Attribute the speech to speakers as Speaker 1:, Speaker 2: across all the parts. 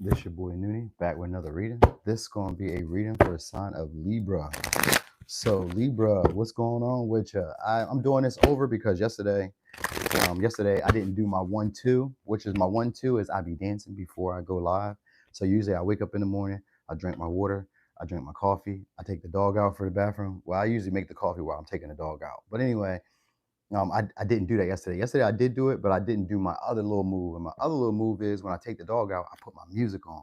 Speaker 1: This your boy Noonie, back with another reading. This is going to be a reading for the sign of Libra. So Libra, what's going on with you? I'm doing this over because yesterday I didn't do my 1-2, which is my 1-2 is I be dancing before I go live. So usually I wake up in the morning, I drink my water, I drink my coffee, I take the dog out for the bathroom. Well, I usually make the coffee while I'm taking the dog out. But anyway, I didn't do that yesterday. Yesterday I did do it, but I didn't do my other little move. And my other little move is when I take the dog out, I put my music on,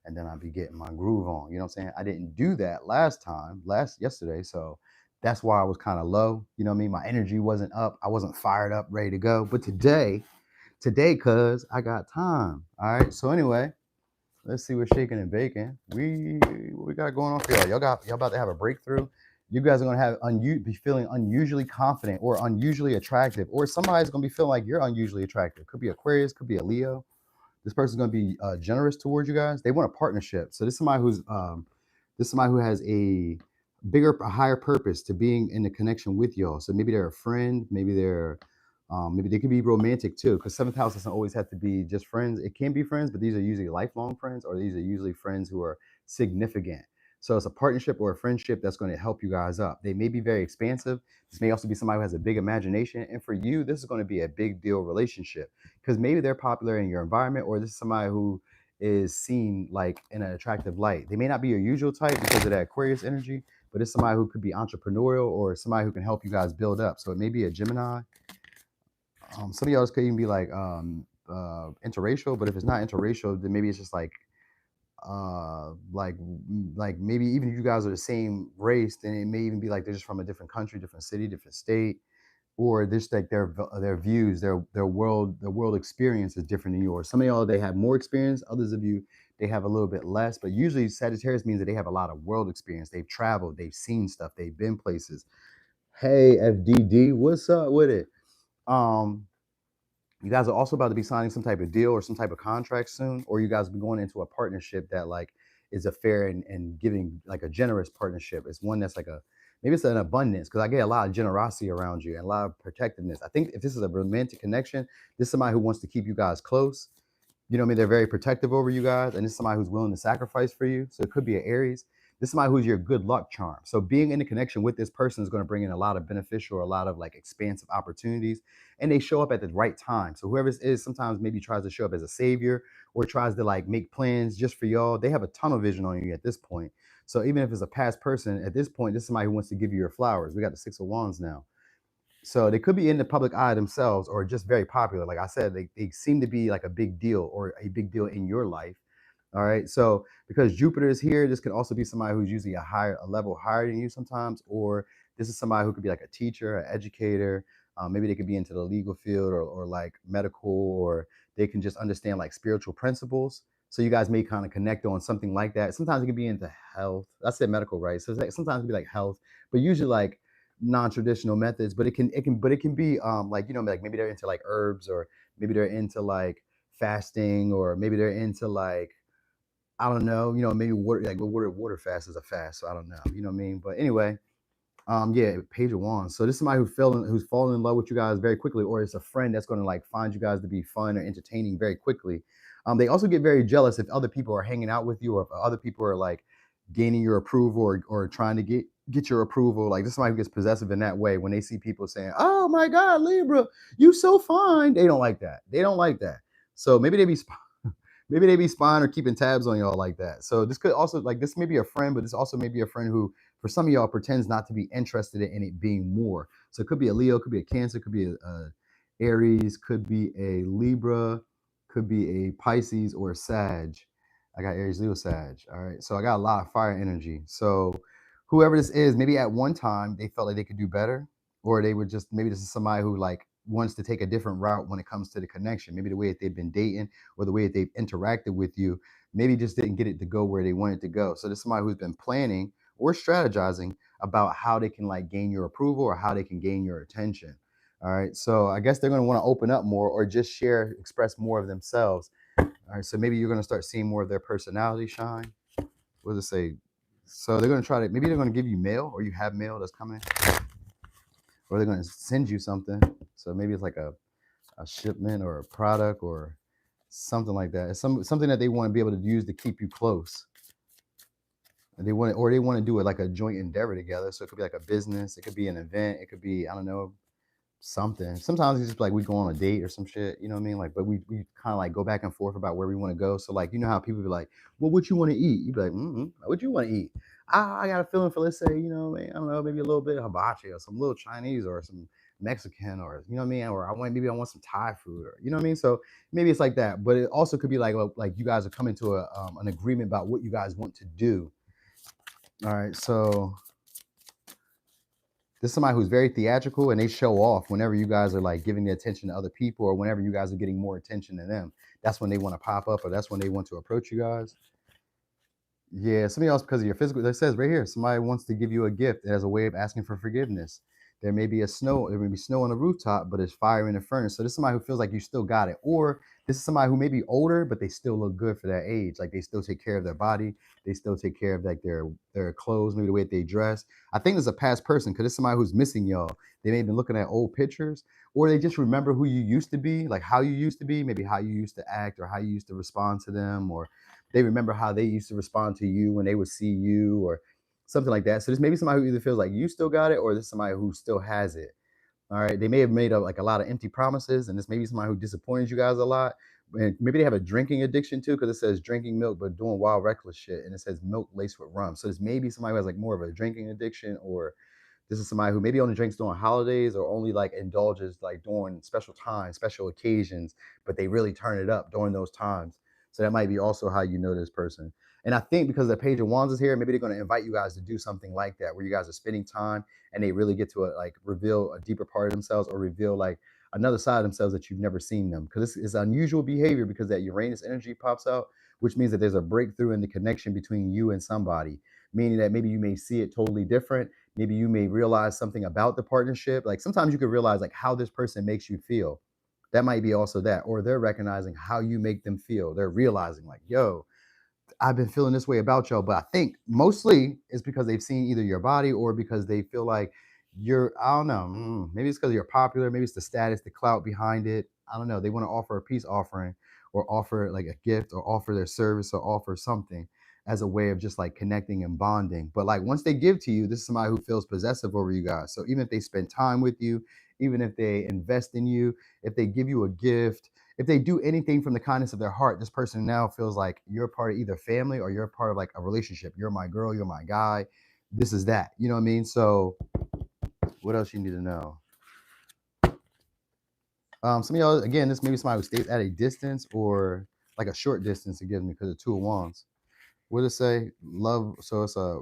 Speaker 1: and then I be getting my groove on. You know what I'm saying? I didn't do that yesterday. So that's why I was kind of low. You know what I mean? My energy wasn't up. I wasn't fired up, ready to go. But today, cuz I got time. All right. So anyway, let's see what's shaking and baking. What we got going on for y'all? Y'all about to have a breakthrough. You guys are gonna be feeling unusually confident or unusually attractive, or somebody's gonna be feeling like you're unusually attractive. Could be Aquarius, could be a Leo. This person's gonna be generous towards you guys. They want a partnership. So this is somebody who has a higher purpose to being in the connection with y'all. So maybe they're a friend, maybe they could be romantic too, because seventh house doesn't always have to be just friends. It can be friends, but these are usually lifelong friends, or these are usually friends who are significant. So it's a partnership or a friendship that's going to help you guys up. They may be very expansive. This may also be somebody who has a big imagination. And for you, this is going to be a big deal relationship because maybe they're popular in your environment, or this is somebody who is seen like in an attractive light. They may not be your usual type because of that Aquarius energy, but it's somebody who could be entrepreneurial or somebody who can help you guys build up. So it may be a Gemini. Some of y'all could even be like interracial, but if it's not interracial, then maybe it's just uh like like maybe even if you guys are the same race, then it may even be like they're just from a different country, different city, different state, or just like their views, their world experience is different than yours. Some of y'all they have more experience, others of you they have a little bit less, but usually Sagittarius means that they have a lot of world experience. They've traveled, they've seen stuff, they've been places. Hey FDD, what's up with it? um you guys are also about to be signing some type of deal or some type of contract soon, or you guys will be going into a partnership that like is a fair and giving like a generous partnership. It's one that's like a maybe it's an abundance because I get a lot of generosity around you and a lot of protectiveness. I think if this is a romantic connection, this is somebody who wants to keep you guys close. You know what I mean? They're very protective over you guys, and this is somebody who's willing to sacrifice for you. So it could be an Aries. This is somebody who's your good luck charm. So being in a connection with this person is going to bring in a lot of beneficial, a lot of like expansive opportunities, and they show up at the right time. So whoever this is, sometimes maybe tries to show up as a savior or tries to like make plans just for y'all. They have a tunnel vision on you at this point. So even if it's a past person, at this point, this is somebody who wants to give you your flowers. We got the Six of Wands now. So they could be in the public eye themselves or just very popular. Like I said, they seem to be like a big deal or a big deal in your life. All right. So because Jupiter is here, this could also be somebody who's usually a level higher than you sometimes, or this is somebody who could be like a teacher, an educator. Maybe they could be into the legal field or like medical, or they can just understand like spiritual principles. So you guys may kind of connect on something like that. Sometimes it can be into health. I said medical, right? So it's like, sometimes it can be like health, but usually like non-traditional methods. But it can be like like maybe they're into like herbs, or maybe they're into like fasting, or maybe they're into like I don't know, maybe water, like water fast is a fast, so I don't know, you know what I mean? But anyway, yeah, Page of Wands. So this is somebody who's fallen in love with you guys very quickly, or it's a friend that's going to like find you guys to be fun or entertaining very quickly. They also get very jealous if other people are hanging out with you, or if other people are like gaining your approval, or trying to get your approval. Like this is somebody who gets possessive in that way when they see people saying, "Oh my God, Libra, you so fine." They don't like that. They don't like that. So maybe they be spying or keeping tabs on y'all like that. So this could also like this may be a friend, but this also may be a friend who, for some of y'all, pretends not to be interested in it being more. So it could be a Leo, could be a Cancer, could be a Aries, could be a Libra, could be a Pisces or a Sag. I got Aries, Leo, Sag. All right. So I got a lot of fire energy. So whoever this is, maybe at one time they felt like they could do better, or they would just maybe this is somebody who like wants to take a different route when it comes to the connection. Maybe the way that they've been dating or the way that they've interacted with you, maybe just didn't get it to go where they wanted to go. So there's somebody who's been planning or strategizing about how they can like gain your approval or how they can gain your attention. All right. So I guess they're going to want to open up more or just express more of themselves. All right. So maybe you're going to start seeing more of their personality shine. What does it say? So they're going to maybe they're going to give you mail, or you have mail that's coming, or they're going to send you something. So maybe it's like a shipment or a product, or something like that. It's something that they want to be able to use to keep you close. And they want to do it like a joint endeavor together. So it could be like a business, it could be an event, it could be, I don't know, something. Sometimes it's just like we go on a date or some shit, you know what I mean? Like, but we kind of like go back and forth about where we want to go. So like, you know how people be like, well, what you want to eat? You be like, what you want to eat? I got a feeling for, let's say, you know, I don't know, maybe a little bit of hibachi or some little Chinese or some Mexican, or you know what I mean, or maybe I want some Thai food, or you know what I mean. So maybe it's like that, but it also could be like you guys are coming to an agreement about what you guys want to do. All right, so this is somebody who's very theatrical, and they show off whenever you guys are like giving the attention to other people, or whenever you guys are getting more attention than them. That's when they want to pop up, or that's when they want to approach you guys. Yeah, somebody else, because of your physical. That says right here, somebody wants to give you a gift as a way of asking for forgiveness. There may be snow on the rooftop, but it's fire in the furnace. So this is somebody who feels like you still got it. Or this is somebody who may be older, but they still look good for that age. Like they still take care of their body. They still take care of like their clothes, maybe the way that they dress. I think there's a past person, because it's somebody who's missing y'all. They may have been looking at old pictures, or they just remember who you used to be, like how you used to be, maybe how you used to act, or how you used to respond to them, or they remember how they used to respond to you when they would see you, or something like that. So this may be somebody who either feels like you still got it, or this is somebody who still has it. All right. They may have made like a lot of empty promises, and this may be somebody who disappointed you guys a lot. And maybe they have a drinking addiction too, because it says drinking milk but doing wild reckless shit, and it says milk laced with rum. So this may be somebody who has like more of a drinking addiction, or this is somebody who maybe only drinks during holidays, or only like indulges like during special times, special occasions, but they really turn it up during those times. So that might be also how you know this person. And I think because the Page of Wands is here, maybe they're going to invite you guys to do something like that, where you guys are spending time and they really get to like reveal a deeper part of themselves, or reveal like another side of themselves that you've never seen them. Because it's unusual behavior, because that Uranus energy pops out, which means that there's a breakthrough in the connection between you and somebody, meaning that maybe you may see it totally different. Maybe you may realize something about the partnership. Like sometimes you could realize like how this person makes you feel. That might be also that, or they're recognizing how you make them feel. They're realizing like, yo, I've been feeling this way about y'all, but I think mostly it's because they've seen either your body, or because they feel like you're, I don't know, maybe it's because you're popular, maybe it's the status, the clout behind it. I don't know. They want to offer a peace offering, or offer like a gift, or offer their service, or offer something as a way of just like connecting and bonding. But like once they give to you, this is somebody who feels possessive over you guys. So even if they spend time with you, even if they invest in you, if they give you a gift, if they do anything from the kindness of their heart, this person now feels like you're part of either family, or you're part of like a relationship. You're my girl, you're my guy. This is that. You know what I mean? So what else you need to know? Some of y'all, again, this may be somebody who stays at a distance, or like a short distance, again, because of Two of Wands. What does it say? Love. So it's a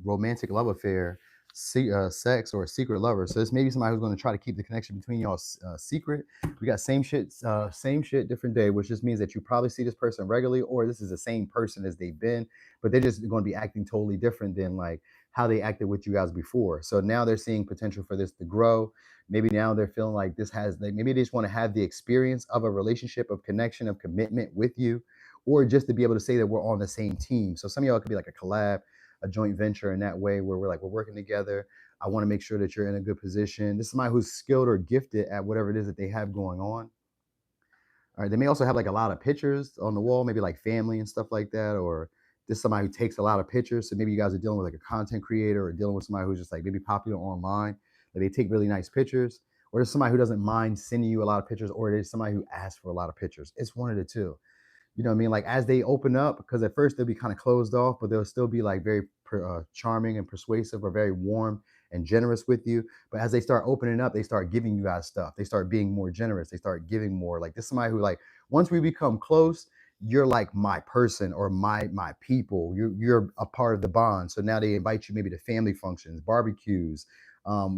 Speaker 1: romantic love affair, sex, or a secret lover. So this may be somebody who's going to try to keep the connection between y'all secret. We got same shit, different day, which just means that you probably see this person regularly, or this is the same person as they've been, but they're just going to be acting totally different than like how they acted with you guys before. So now they're seeing potential for this to grow. Maybe now they're feeling like this has, like, maybe they just want to have the experience of a relationship, of connection, of commitment with you, or just to be able to say that we're on the same team. So some of y'all could be like a collab, a joint venture in that way, where we're working together. I want to make sure that you're in a good position. This is somebody who's skilled or gifted at whatever it is that they have going on. All right. They may also have like a lot of pictures on the wall, maybe like family and stuff like that, or this is somebody who takes a lot of pictures. So maybe you guys are dealing with like a content creator, or dealing with somebody who's just like maybe popular online. That they take really nice pictures, or there's somebody who doesn't mind sending you a lot of pictures, or there's somebody who asks for a lot of pictures. It's one of the two. You know what I mean? Like as they open up, because at first they'll be kind of closed off, but they'll still be like very charming and persuasive, or very warm and generous with you. But as they start opening up, they start giving you guys stuff. They start being more generous. They start giving more. Like this is somebody who, like, once we become close, you're like my person, or my people. You're a part of the bond. So now they invite you maybe to family functions, barbecues,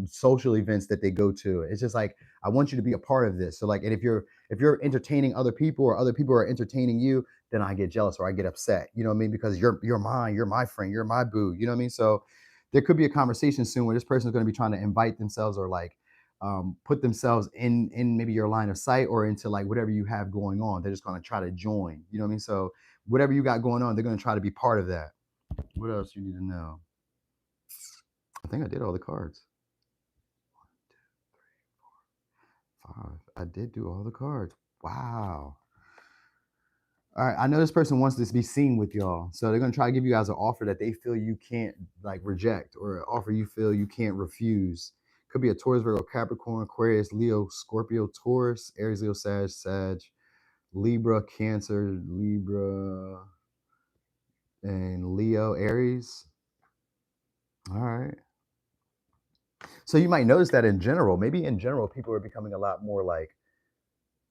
Speaker 1: social events that they go to. It's just like, I want you to be a part of this. So like, and if you're entertaining other people, or other people are entertaining you, then I get jealous, or I get upset. You know what I mean? Because you're mine, you're my friend, you're my boo. You know what I mean? So there could be a conversation soon where this person is going to be trying to invite themselves, or like put themselves in maybe your line of sight, or into like whatever you have going on. They're just going to try to join. You know what I mean? So whatever you got going on, they're going to try to be part of that. What else you need to know? I think I did all the cards. 5. I did do all the cards. Wow. All right, I know this person wants this to be seen with y'all, so they're gonna try to give you guys an offer that they feel you can't like reject, or an offer you feel you can't refuse. Could be a Taurus, Virgo, Capricorn, Aquarius, Leo, Scorpio, Taurus, Aries, Leo, Sag, Libra, Cancer, Libra, and Leo, Aries. All right. So you might notice that in general, maybe in general, people are becoming a lot more like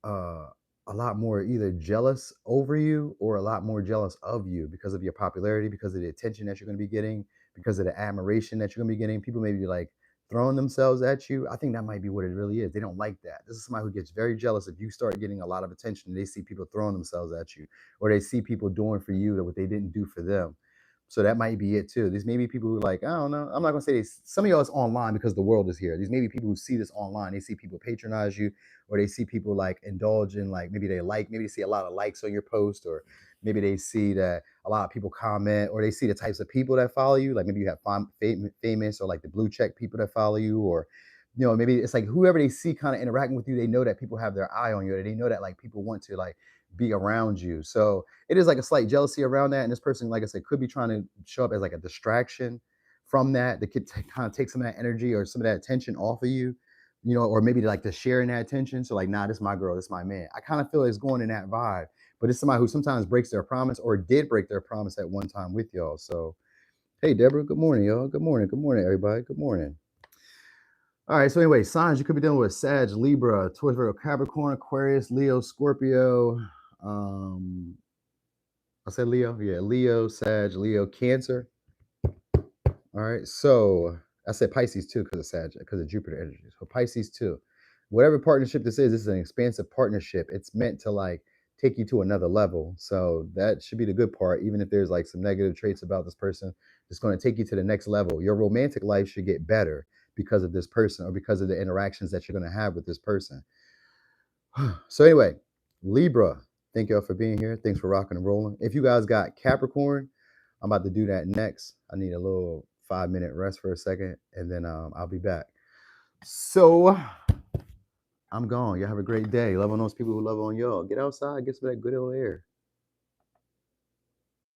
Speaker 1: uh a lot more either jealous over you or a lot more jealous of you because of your popularity, because of the attention that you're going to be getting, because of the admiration that you're going to be getting. People may be like throwing themselves at you. I think that might be what it really is. They don't like that. This is somebody who gets very jealous if you start getting a lot of attention. They see people throwing themselves at you, or they see people doing for you what they didn't do for them. So that might be it too. These may be people who like, I don't know. I'm not gonna say this. Some of y'all is online because the world is here. These may be people who see this online. They see people patronize you, or they see people like indulge in like maybe they see a lot of likes on your post, or maybe they see that a lot of people comment, or they see the types of people that follow you. Like maybe you have famous or like the blue check people that follow you, or maybe it's like whoever they see kind of interacting with you, they know that people have their eye on you, or they know that like people want to like be around you. So it is like a slight jealousy around that. And this person, like I said, could be trying to show up as like a distraction from that. They could kind of take some of that energy or some of that attention off of you, or maybe like to share in that attention. So like, nah, this is my girl, this is my man. I kind of feel it's going in that vibe. But it's somebody who sometimes breaks their promise or did break their promise at one time with y'all. So hey, Deborah, good morning, y'all. Good morning. Good morning, everybody. Good morning. All right. So anyway, signs you could be dealing with: Sag, Libra, Taurus, Virgo, Capricorn, Aquarius, Leo, Scorpio. Um, I said Leo. Yeah, Leo, Sag, Leo, Cancer. All right. So I said Pisces too because of Sag, because of Jupiter energy. So Pisces too. Whatever partnership this is an expansive partnership. It's meant to like take you to another level. So that should be the good part. Even if there's like some negative traits about this person, it's going to take you to the next level. Your romantic life should get better because of this person or because of the interactions that you're going to have with this person. So anyway, Libra, thank y'all for being here. Thanks for rocking and rolling. If you guys got Capricorn, I'm about to do that next. I need a little 5-minute rest for a second, and then I'll be back. So I'm gone. Y'all have a great day. Love on those people who love on y'all. Get outside, get some of that good old air.